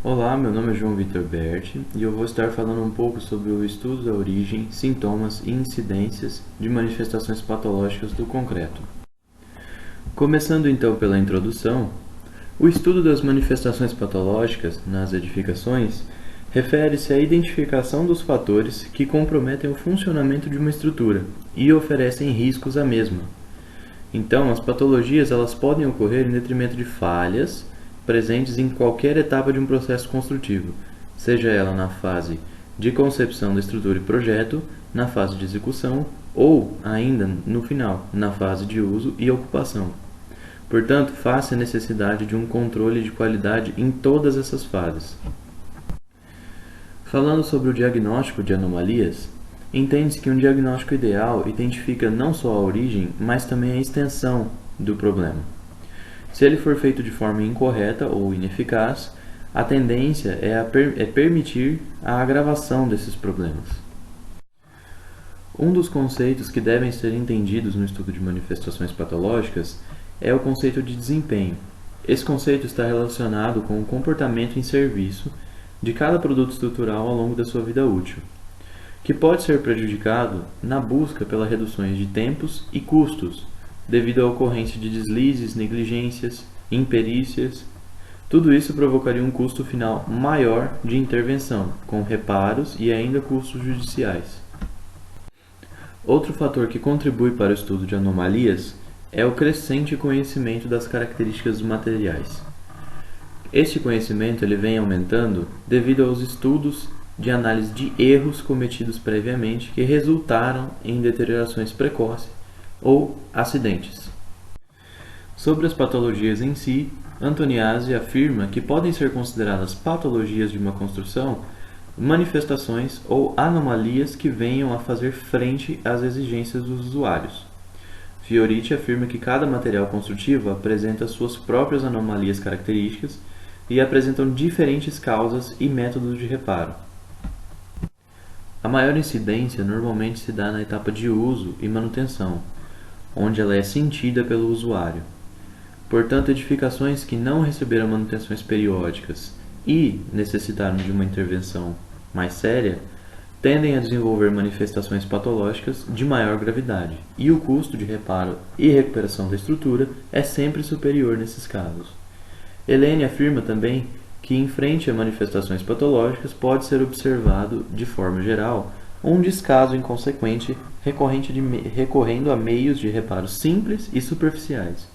Olá, meu nome é João Vitor Berti e eu vou estar falando um pouco sobre o estudo da origem, sintomas e incidências de manifestações patológicas do concreto. Começando então pela introdução, o estudo das manifestações patológicas nas edificações refere-se à identificação dos fatores que comprometem o funcionamento de uma estrutura e oferecem riscos à mesma. Então, as patologias elas podem ocorrer em detrimento de falhas presentes em qualquer etapa de um processo construtivo, seja ela na fase de concepção da estrutura e projeto, na fase de execução ou, ainda no final, na fase de uso e ocupação. Portanto, face a necessidade de um controle de qualidade em todas essas fases. Falando sobre o diagnóstico de anomalias, entende-se que um diagnóstico ideal identifica não só a origem, mas também a extensão do problema. Se ele for feito de forma incorreta ou ineficaz, a tendência é permitir a agravação desses problemas. Um dos conceitos que devem ser entendidos no estudo de manifestações patológicas é o conceito de desempenho. Esse conceito está relacionado com o comportamento em serviço de cada produto estrutural ao longo da sua vida útil, que pode ser prejudicado na busca pelas reduções de tempos e custos, devido à ocorrência de deslizes, negligências, imperícias. Tudo isso provocaria um custo final maior de intervenção, com reparos e ainda custos judiciais. Outro fator que contribui para o estudo de anomalias é o crescente conhecimento das características dos materiais. Este conhecimento ele vem aumentando devido aos estudos de análise de erros cometidos previamente que resultaram em deteriorações precoces ou acidentes. Sobre as patologias em si, Antoniazzi afirma que podem ser consideradas patologias de uma construção manifestações ou anomalias que venham a fazer frente às exigências dos usuários. Fioretti afirma que cada material construtivo apresenta suas próprias anomalias características e apresentam diferentes causas e métodos de reparo. A maior incidência normalmente se dá na etapa de uso e manutenção, onde ela é sentida pelo usuário. Portanto, edificações que não receberam manutenções periódicas e necessitaram de uma intervenção mais séria tendem a desenvolver manifestações patológicas de maior gravidade, e o custo de reparo e recuperação da estrutura é sempre superior nesses casos. Helene afirma também que, em frente a manifestações patológicas, pode ser observado, de forma geral, um descaso inconsequente recorrendo a meios de reparo simples e superficiais,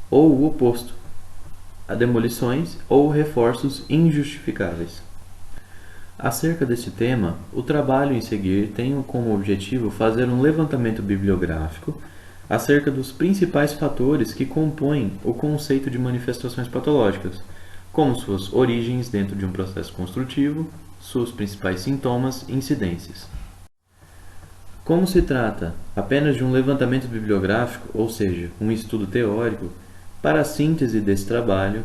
ou o oposto, a demolições ou reforços injustificáveis. Acerca deste tema, o trabalho em seguir tem como objetivo fazer um levantamento bibliográfico acerca dos principais fatores que compõem o conceito de manifestações patológicas, como suas origens dentro de um processo construtivo, seus principais sintomas e incidências. Como se trata apenas de um levantamento bibliográfico, ou seja, um estudo teórico, para a síntese desse trabalho,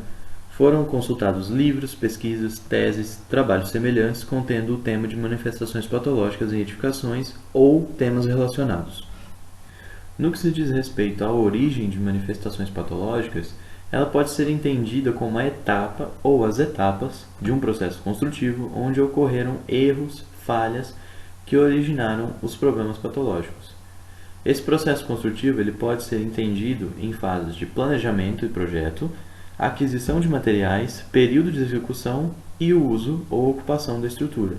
foram consultados livros, pesquisas, teses, trabalhos semelhantes contendo o tema de manifestações patológicas em edificações ou temas relacionados. No que se diz respeito à origem de manifestações patológicas, ela pode ser entendida como a etapa ou as etapas de um processo construtivo onde ocorreram erros, falhas que originaram os problemas patológicos. Esse processo construtivo ele pode ser entendido em fases de planejamento e projeto, aquisição de materiais, período de execução e o uso ou ocupação da estrutura.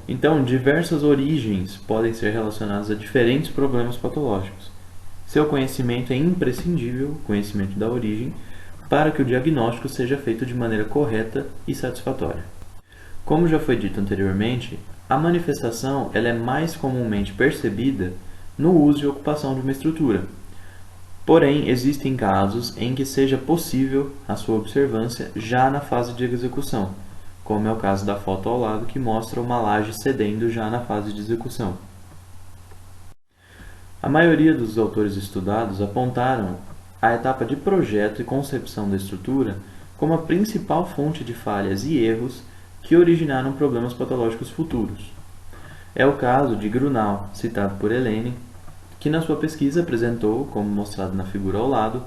Então, diversas origens podem ser relacionadas a diferentes problemas patológicos. Seu conhecimento é imprescindível, o conhecimento da origem, para que o diagnóstico seja feito de maneira correta e satisfatória. Como já foi dito anteriormente, a manifestação ela é mais comumente percebida no uso e ocupação de uma estrutura. Porém, existem casos em que seja possível a sua observância já na fase de execução, como é o caso da foto ao lado que mostra uma laje cedendo já na fase de execução. A maioria dos autores estudados apontaram a etapa de projeto e concepção da estrutura como a principal fonte de falhas e erros que originaram problemas patológicos futuros. É o caso de Grunau, citado por Helene, que na sua pesquisa apresentou, como mostrado na figura ao lado,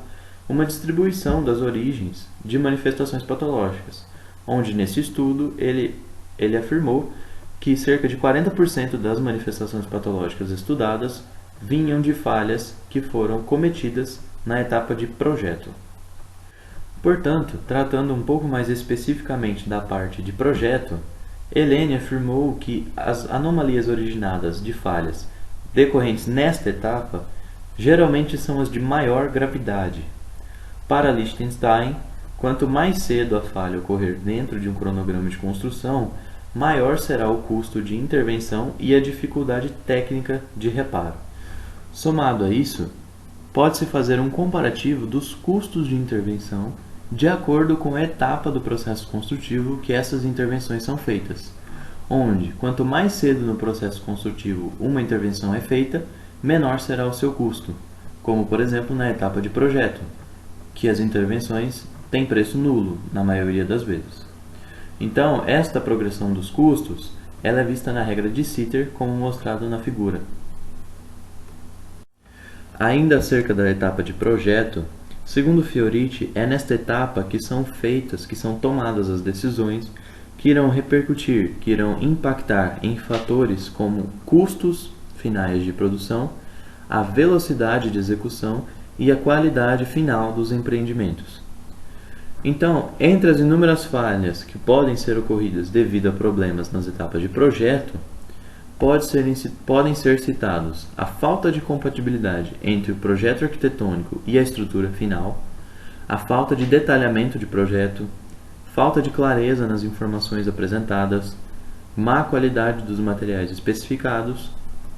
uma distribuição das origens de manifestações patológicas, onde nesse estudo ele afirmou que cerca de 40% das manifestações patológicas estudadas vinham de falhas que foram cometidas na etapa de projeto. Portanto, tratando um pouco mais especificamente da parte de projeto, Helene afirmou que as anomalias originadas de falhas decorrentes nesta etapa geralmente são as de maior gravidade. Para Lichtenstein, quanto mais cedo a falha ocorrer dentro de um cronograma de construção, maior será o custo de intervenção e a dificuldade técnica de reparo. Somado a isso, pode-se fazer um comparativo dos custos de intervenção de acordo com a etapa do processo construtivo que essas intervenções são feitas, onde, quanto mais cedo no processo construtivo uma intervenção é feita, menor será o seu custo, como por exemplo na etapa de projeto, que as intervenções têm preço nulo na maioria das vezes. Então, esta progressão dos custos ela é vista na regra de Sitter, como mostrado na figura. Ainda acerca da etapa de projeto, segundo Fiorit, é nesta etapa que são tomadas as decisões que irão repercutir, que irão impactar em fatores como custos finais de produção, a velocidade de execução e a qualidade final dos empreendimentos. Então, entre as inúmeras falhas que podem ser ocorridas devido a problemas nas etapas de projeto, podem ser citados a falta de compatibilidade entre o projeto arquitetônico e a estrutura final, a falta de detalhamento de projeto, falta de clareza nas informações apresentadas, má qualidade dos materiais especificados,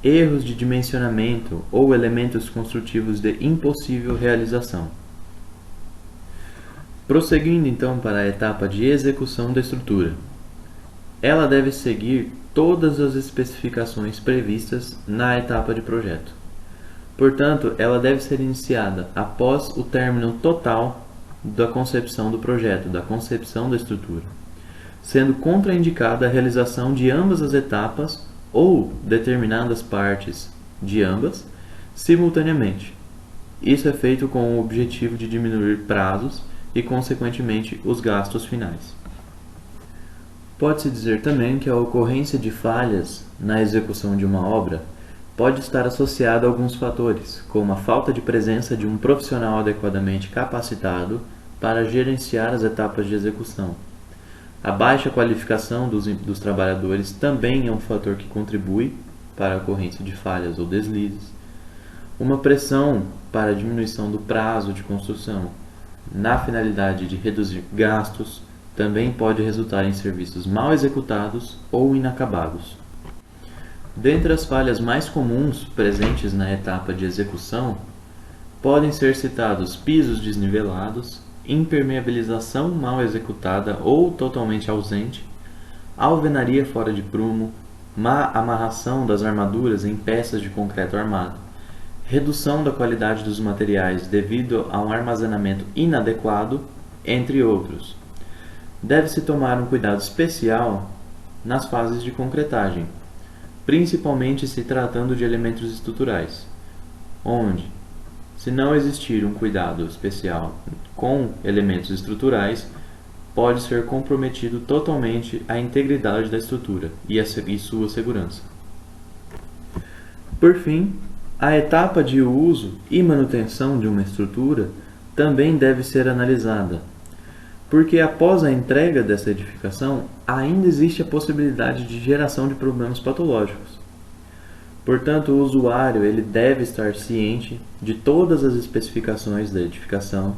erros de dimensionamento ou elementos construtivos de impossível realização. Prosseguindo então para a etapa de execução da estrutura. Ela deve seguir todas as especificações previstas na etapa de projeto. Portanto, ela deve ser iniciada após o término total da concepção do projeto, da concepção da estrutura, sendo contraindicada a realização de ambas as etapas ou determinadas partes de ambas simultaneamente. Isso é feito com o objetivo de diminuir prazos e, consequentemente, os gastos finais. Pode-se dizer também que a ocorrência de falhas na execução de uma obra pode estar associada a alguns fatores, como a falta de presença de um profissional adequadamente capacitado para gerenciar as etapas de execução. A baixa qualificação dos trabalhadores também é um fator que contribui para a ocorrência de falhas ou deslizes. Uma pressão para a diminuição do prazo de construção, na finalidade de reduzir gastos, também pode resultar em serviços mal executados ou inacabados. Dentre as falhas mais comuns presentes na etapa de execução, podem ser citados pisos desnivelados, impermeabilização mal executada ou totalmente ausente, alvenaria fora de prumo, má amarração das armaduras em peças de concreto armado, redução da qualidade dos materiais devido a um armazenamento inadequado, entre outros. Deve-se tomar um cuidado especial nas fases de concretagem, principalmente se tratando de elementos estruturais, onde, se não existir um cuidado especial com elementos estruturais, pode ser comprometido totalmente a integridade da estrutura e sua segurança. Por fim, a etapa de uso e manutenção de uma estrutura também deve ser analisada, porque após a entrega dessa edificação, ainda existe a possibilidade de geração de problemas patológicos. Portanto, o usuário ele deve estar ciente de todas as especificações da edificação,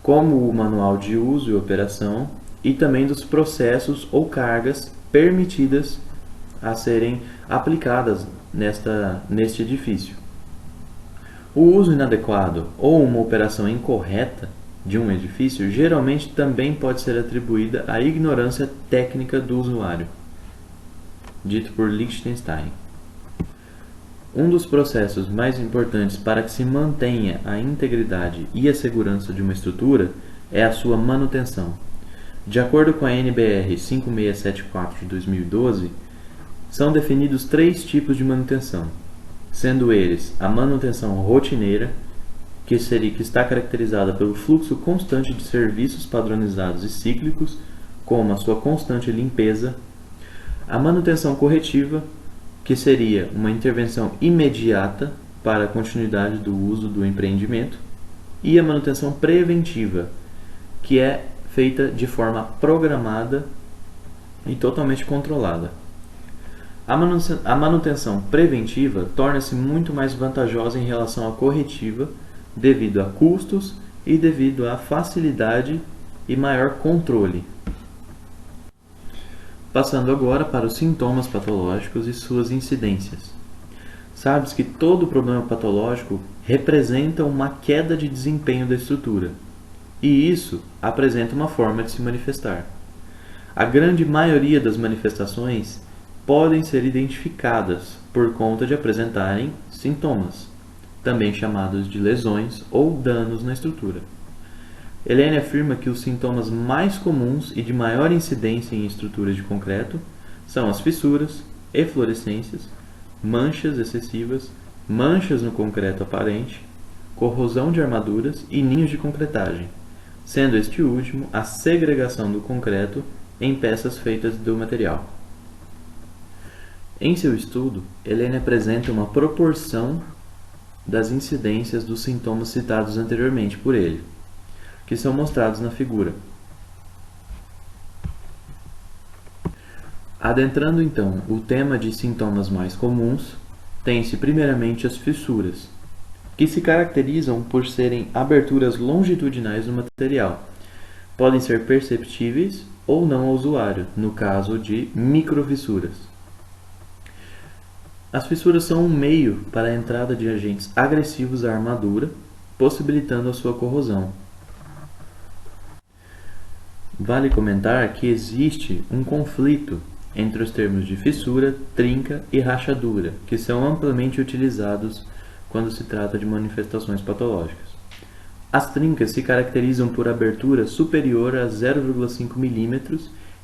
como o manual de uso e operação, e também dos processos ou cargas permitidas a serem aplicadas neste edifício. O uso inadequado ou uma operação incorreta de um edifício geralmente também pode ser atribuída à ignorância técnica do usuário, dito por Lichtenstein. Um dos processos mais importantes para que se mantenha a integridade e a segurança de uma estrutura é a sua manutenção. De acordo com a NBR 5674 de 2012, são definidos 3 tipos de manutenção, sendo eles a manutenção rotineira, que está caracterizada pelo fluxo constante de serviços padronizados e cíclicos, como a sua constante limpeza, a manutenção corretiva, que seria uma intervenção imediata para a continuidade do uso do empreendimento, e a manutenção preventiva, que é feita de forma programada e totalmente controlada. A manutenção preventiva torna-se muito mais vantajosa em relação à corretiva, devido a custos e devido à facilidade e maior controle. Passando agora para os sintomas patológicos e suas incidências. Sabe-se que todo problema patológico representa uma queda de desempenho da estrutura, e isso apresenta uma forma de se manifestar. A grande maioria das manifestações podem ser identificadas por conta de apresentarem sintomas, também chamados de lesões ou danos na estrutura. Elaine afirma que os sintomas mais comuns e de maior incidência em estruturas de concreto são as fissuras, eflorescências, manchas excessivas, manchas no concreto aparente, corrosão de armaduras e ninhos de concretagem, sendo este último a segregação do concreto em peças feitas do material. Em seu estudo, Elaine apresenta uma proporção das incidências dos sintomas citados anteriormente por ele, que são mostrados na figura. Adentrando então o tema de sintomas mais comuns, tem-se primeiramente as fissuras, que se caracterizam por serem aberturas longitudinais no material. Podem ser perceptíveis ou não ao usuário, no caso de microfissuras. As fissuras são um meio para a entrada de agentes agressivos à armadura, possibilitando a sua corrosão. Vale comentar que existe um conflito entre os termos de fissura, trinca e rachadura, que são amplamente utilizados quando se trata de manifestações patológicas. As trincas se caracterizam por abertura superior a 0,5 mm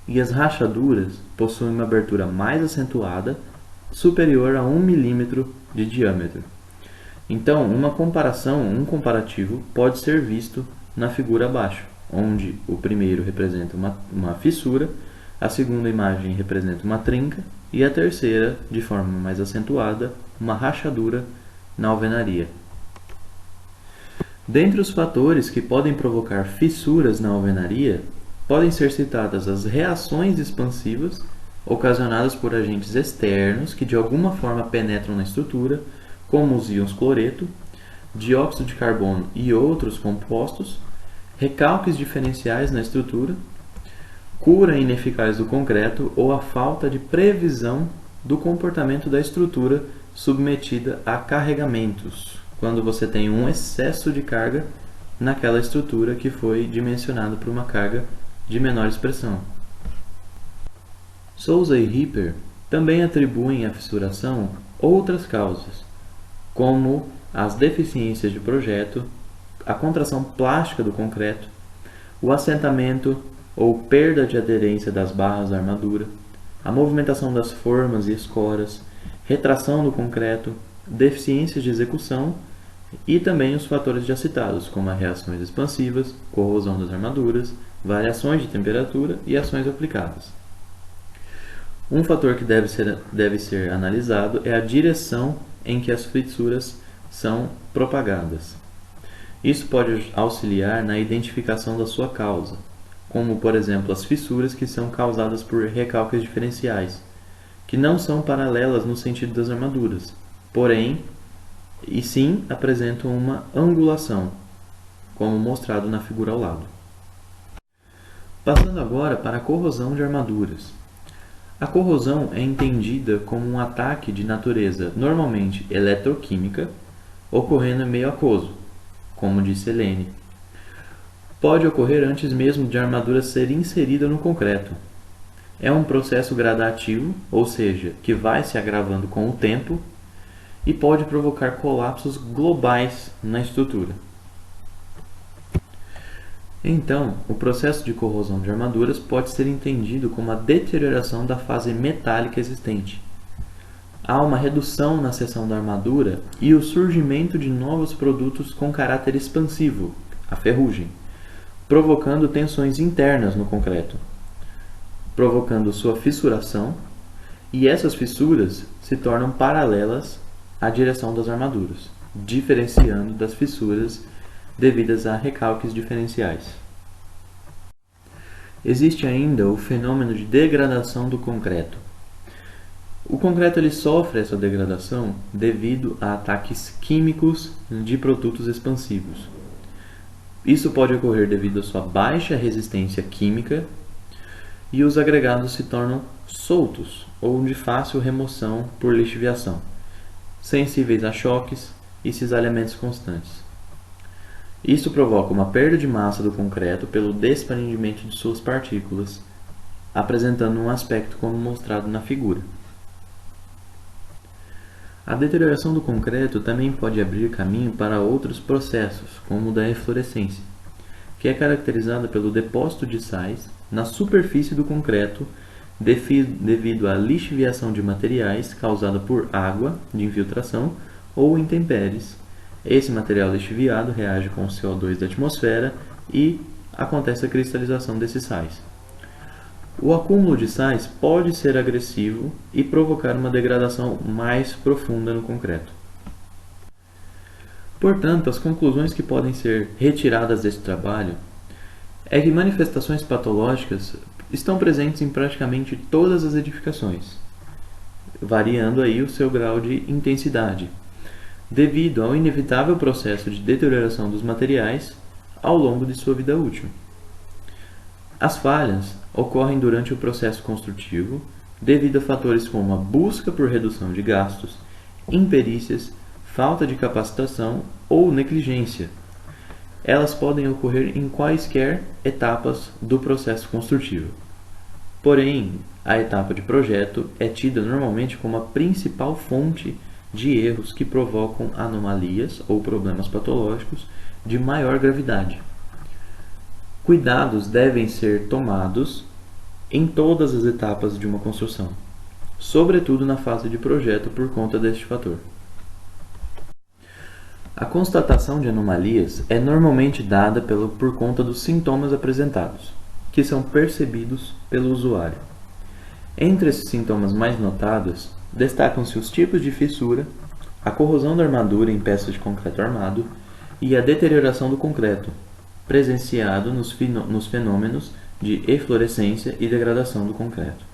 e as rachaduras possuem uma abertura mais acentuada, superior a 1 mm de diâmetro. Então, um comparativo pode ser visto na figura abaixo, onde o primeiro representa uma fissura, a segunda imagem representa uma trinca e a terceira, de forma mais acentuada, uma rachadura na alvenaria. Dentre os fatores que podem provocar fissuras na alvenaria, podem ser citadas as reações expansivas ocasionadas por agentes externos que de alguma forma penetram na estrutura, como os íons cloreto, dióxido de carbono e outros compostos, recalques diferenciais na estrutura, cura ineficaz do concreto ou a falta de previsão do comportamento da estrutura submetida a carregamentos, quando você tem um excesso de carga naquela estrutura que foi dimensionada para uma carga de menor expressão. Souza e Ripper também atribuem à fissuração outras causas, como as deficiências de projeto, a contração plástica do concreto, o assentamento ou perda de aderência das barras da armadura, a movimentação das formas e escoras, retração do concreto, deficiências de execução e também os fatores já citados, como as reações expansivas, corrosão das armaduras, variações de temperatura e ações aplicadas. Um fator que deve ser analisado é a direção em que as fissuras são propagadas. Isso pode auxiliar na identificação da sua causa, como, por exemplo, as fissuras que são causadas por recalques diferenciais, que não são paralelas no sentido das armaduras, porém, e sim apresentam uma angulação, como mostrado na figura ao lado. Passando agora para a corrosão de armaduras. A corrosão é entendida como um ataque de natureza normalmente eletroquímica, ocorrendo em meio aquoso, como disse Elaine. Pode ocorrer antes mesmo de a armadura ser inserida no concreto. É um processo gradativo, ou seja, que vai se agravando com o tempo e pode provocar colapsos globais na estrutura. Então, o processo de corrosão de armaduras pode ser entendido como a deterioração da fase metálica existente. Há uma redução na seção da armadura e o surgimento de novos produtos com caráter expansivo, a ferrugem, provocando tensões internas no concreto. provocando sua fissuração, e essas fissuras se tornam paralelas à direção das armaduras, diferenciando das fissuras devidas a recalques diferenciais. Existe ainda o fenômeno de degradação do concreto. O concreto ele sofre essa degradação devido a ataques químicos de produtos expansivos. Isso pode ocorrer devido à sua baixa resistência química e os agregados se tornam soltos ou de fácil remoção por lixiviação, sensíveis a choques e cisalhamentos constantes. Isso provoca uma perda de massa do concreto pelo desprendimento de suas partículas, apresentando um aspecto como mostrado na figura. A deterioração do concreto também pode abrir caminho para outros processos, como o da eflorescência, que é caracterizada pelo depósito de sais na superfície do concreto devido à lixiviação de materiais causada por água de infiltração ou intempéries. Esse material lixiviado reage com o CO2 da atmosfera e acontece a cristalização desses sais. O acúmulo de sais pode ser agressivo e provocar uma degradação mais profunda no concreto. Portanto, as conclusões que podem ser retiradas deste trabalho é que manifestações patológicas estão presentes em praticamente todas as edificações, variando aí o seu grau de intensidade, devido ao inevitável processo de deterioração dos materiais ao longo de sua vida útil. As falhas ocorrem durante o processo construtivo devido a fatores como a busca por redução de gastos, imperícias, falta de capacitação ou negligência. Elas podem ocorrer em quaisquer etapas do processo construtivo. Porém, a etapa de projeto é tida normalmente como a principal fonte de erros que provocam anomalias ou problemas patológicos de maior gravidade. Cuidados devem ser tomados em todas as etapas de uma construção, sobretudo na fase de projeto por conta deste fator. A constatação de anomalias é normalmente dada por conta dos sintomas apresentados, que são percebidos pelo usuário. Entre esses sintomas mais notados, destacam-se os tipos de fissura, a corrosão da armadura em peças de concreto armado e a deterioração do concreto, presenciado nos fenômenos de eflorescência e degradação do concreto.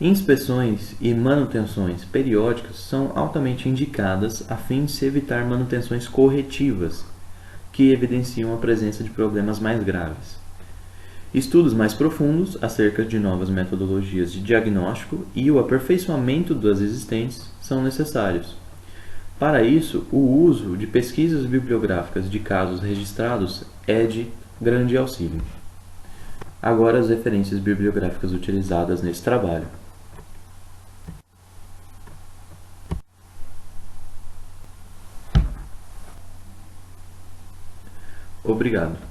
Inspeções e manutenções periódicas são altamente indicadas a fim de se evitar manutenções corretivas, que evidenciam a presença de problemas mais graves. Estudos mais profundos acerca de novas metodologias de diagnóstico e o aperfeiçoamento das existentes são necessários. Para isso, o uso de pesquisas bibliográficas de casos registrados é de grande auxílio. Agora, as referências bibliográficas utilizadas nesse trabalho. Obrigado.